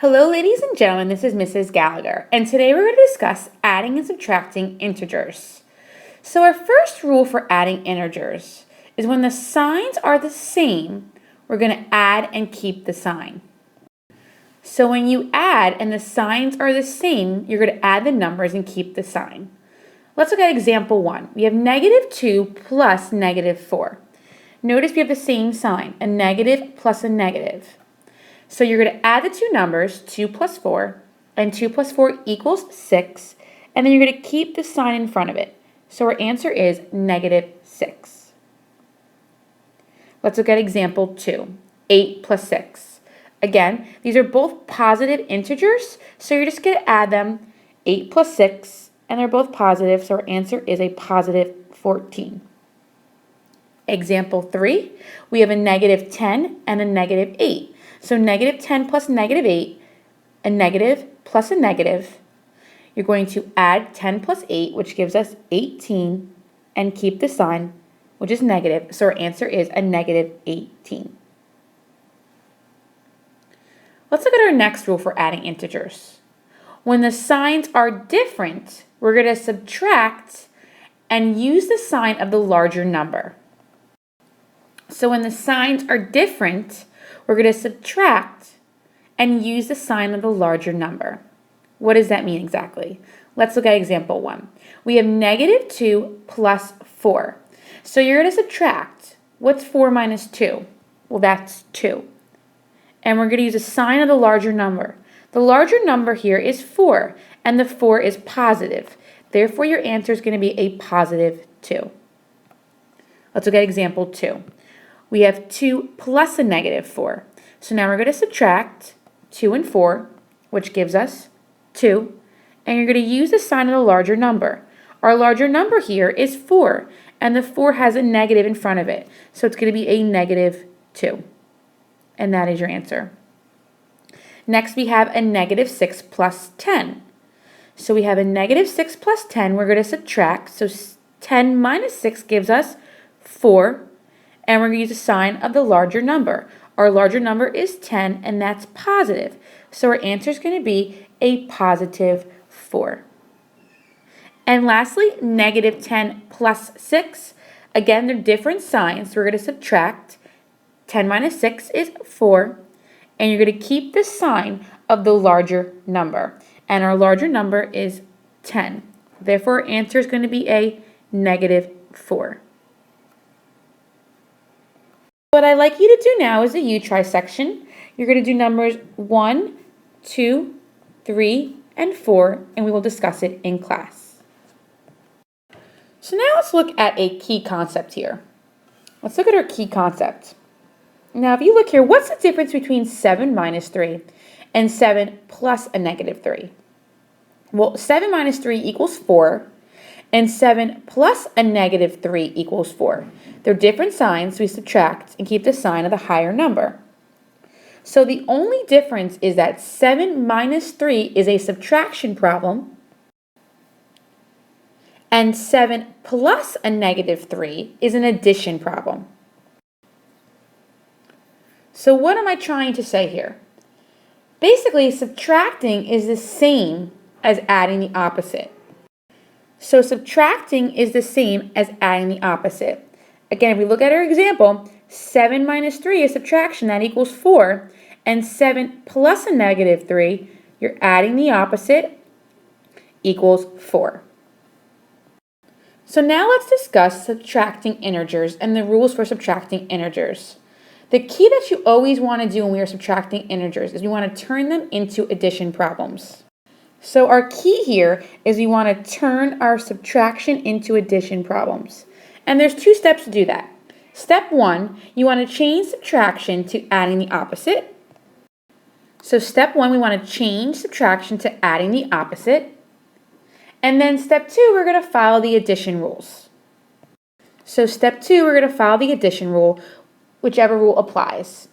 Hello, ladies and gentlemen, this is Mrs. Gallagher, and today we're going to discuss adding and subtracting integers. So our first rule for adding integers is when the signs are the same, we're going to add and keep the sign. So when you add and the signs are the same, you're going to add the numbers and keep the sign. Let's look at example 1. We have -2 plus -4. Notice we have the same sign, a negative plus a negative. So you're going to add the two numbers, 2 plus 4, and 2 plus 4 equals 6, and then you're going to keep the sign in front of it. So our answer is -6. Let's look at example 2, 8 plus 6. Again, these are both positive integers, so you're just going to add them, 8 plus 6, and they're both positive, so our answer is a positive 14. Example 3, we have a -10 and a -8. So -10 plus -8, a negative plus a negative. You're going to add 10 plus 8, which gives us 18, and keep the sign, which is negative. So our answer is a -18. Let's look at our next rule for adding integers. When the signs are different, we're going to subtract and use the sign of the larger number. So when the signs are different, we're going to subtract and use the sign of the larger number. What does that mean exactly? Let's look at example 1. We have -2 plus 4. So you're going to subtract. What's 4 minus 2? Well, that's 2. And we're going to use a sign of the larger number. The larger number here is 4, and the 4 is positive. Therefore, your answer is going to be a positive 2. Let's look at example 2. We have 2 plus a -4. So now we're going to subtract 2 and 4, which gives us 2. And you're going to use the sign of the larger number. Our larger number here is 4, and the 4 has a negative in front of it. So it's going to be a -2. And that is your answer. Next, we have a -6 plus 10. So we have a -6 plus 10. We're going to subtract. So 10 minus 6 gives us 4. And we're going to use a sign of the larger number. Our larger number is 10, and that's positive. So our answer is going to be a positive 4. And lastly, -10 plus 6. Again, they're different signs. So we're going to subtract. 10 minus 6 is 4. And you're going to keep the sign of the larger number. And our larger number is 10. Therefore, our answer is going to be a -4. What I'd like you to do now is the you try section. You're going to do numbers 1, 2, 3, and 4, and we will discuss it in class. So now let's look at a key concept here. Let's look at our key concept. Now, if you look here, what's the difference between 7 minus 3 and 7 plus a -3? Well, 7 minus 3 equals 4. And 7 plus a -3 equals 4. They're different signs, so we subtract and keep the sign of the higher number. So the only difference is that 7 minus 3 is a subtraction problem, and 7 plus a -3 is an addition problem. So what am I trying to say here? Basically, subtracting is the same as adding the opposite. So subtracting is the same as adding the opposite. Again, if we look at our example, 7 minus 3 is subtraction, that equals 4. And 7 plus a -3, you're adding the opposite, equals 4. So now let's discuss subtracting integers and the rules for subtracting integers. The key that you always want to do when we are subtracting integers is you want to turn them into addition problems. So our key here is we want to turn our subtraction into addition problems. And there's 2 steps to do that. Step 1, you want to change subtraction to adding the opposite. So step 1, we want to change subtraction to adding the opposite. And then step 2, we're going to follow the addition rules. So step 2, we're going to follow the addition rule, whichever rule applies.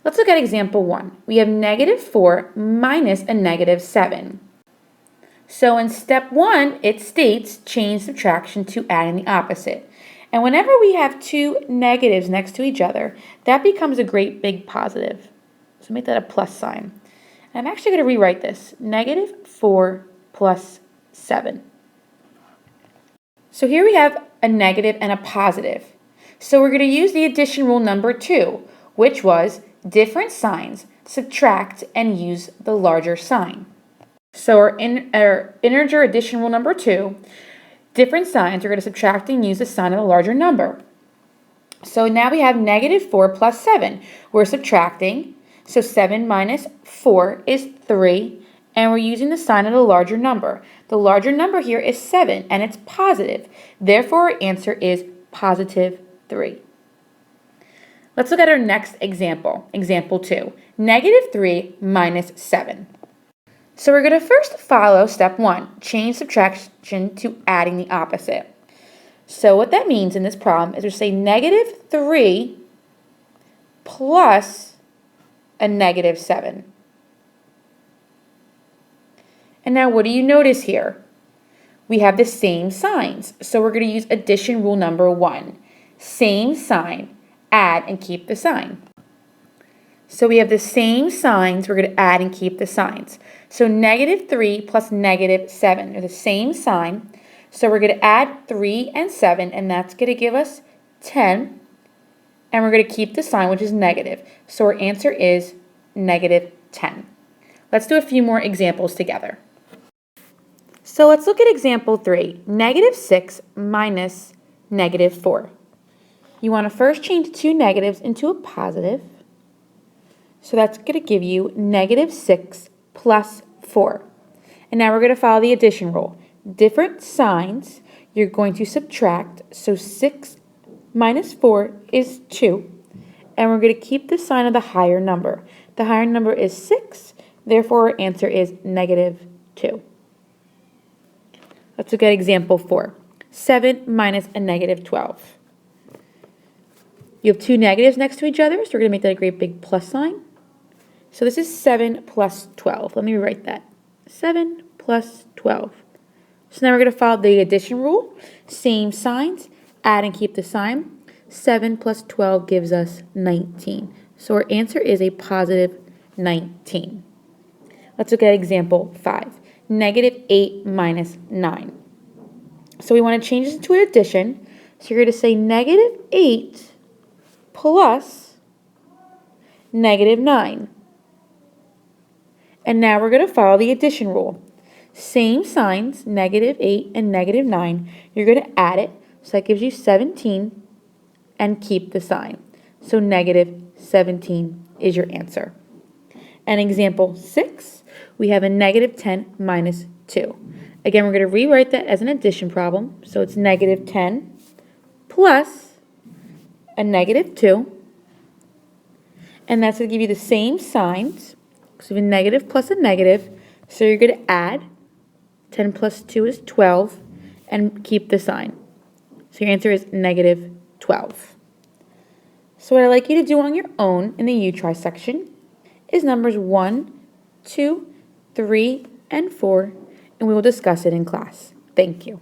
Let's look at example 1. We have -4 minus a -7. So in step 1, it states change subtraction to adding the opposite. And whenever we have 2 negatives next to each other, that becomes a great big positive. So make that a plus sign. I'm actually going to rewrite this. Negative 4 plus 7. So here we have a negative and a positive. So we're going to use the addition rule number 2, which was different signs, subtract, and use the larger sign. So our integer addition rule number 2, different signs, we're going to subtract and use the sign of the larger number. So now we have negative 4 plus 7. We're subtracting, so 7 minus 4 is 3, and we're using the sign of the larger number. The larger number here is 7, and it's positive. Therefore, our answer is positive 3. Let's look at our next example, example 2, negative 3 minus 7. So we're going to first follow step 1, change subtraction to adding the opposite. So what that means in this problem is we say negative 3 plus a negative 7. And now what do you notice here? We have the same signs. So we're going to use addition rule number 1. Same sign, add and keep the sign. So we have the same signs, we're going to add and keep the signs. So negative 3 plus negative 7, they're the same sign. So we're going to add 3 and 7, and that's going to give us 10. And we're going to keep the sign, which is negative. So our answer is negative 10. Let's do a few more examples together. So let's look at example 3, negative 6 minus negative 4. You want to first change two negatives into a positive. So that's going to give you negative 6 plus 4. And now we're going to follow the addition rule. Different signs, you're going to subtract. So 6 minus 4 is 2. And we're going to keep the sign of the higher number. The higher number is 6. Therefore, our answer is negative 2. Let's look at example 4. 7 minus a negative 12. You have two negatives next to each other, so we're going to make that a great big plus sign. So this is 7 plus 12. Let me rewrite that. 7 plus 12. So now we're going to follow the addition rule. Same signs. Add and keep the sign. 7 plus 12 gives us 19. So our answer is a positive 19. Let's look at example 5. Negative 8 minus 9. So we want to change this into an addition. So you're going to say negative 8 plus negative 9. And now we're going to follow the addition rule. Same signs, negative 8 and negative 9. You're going to add it, so that gives you 17, and keep the sign. So negative 17 is your answer. And example 6, we have a negative 10 minus 2. Again, we're going to rewrite that as an addition problem. So it's negative 10 plus a negative 2. And that's going to give you the same signs. So we have a negative plus a negative. So you're going to add. 10 plus 2 is 12. And keep the sign. So your answer is negative 12. So what I'd like you to do on your own in the You Try section is numbers 1, 2, 3, and 4. And we will discuss it in class. Thank you.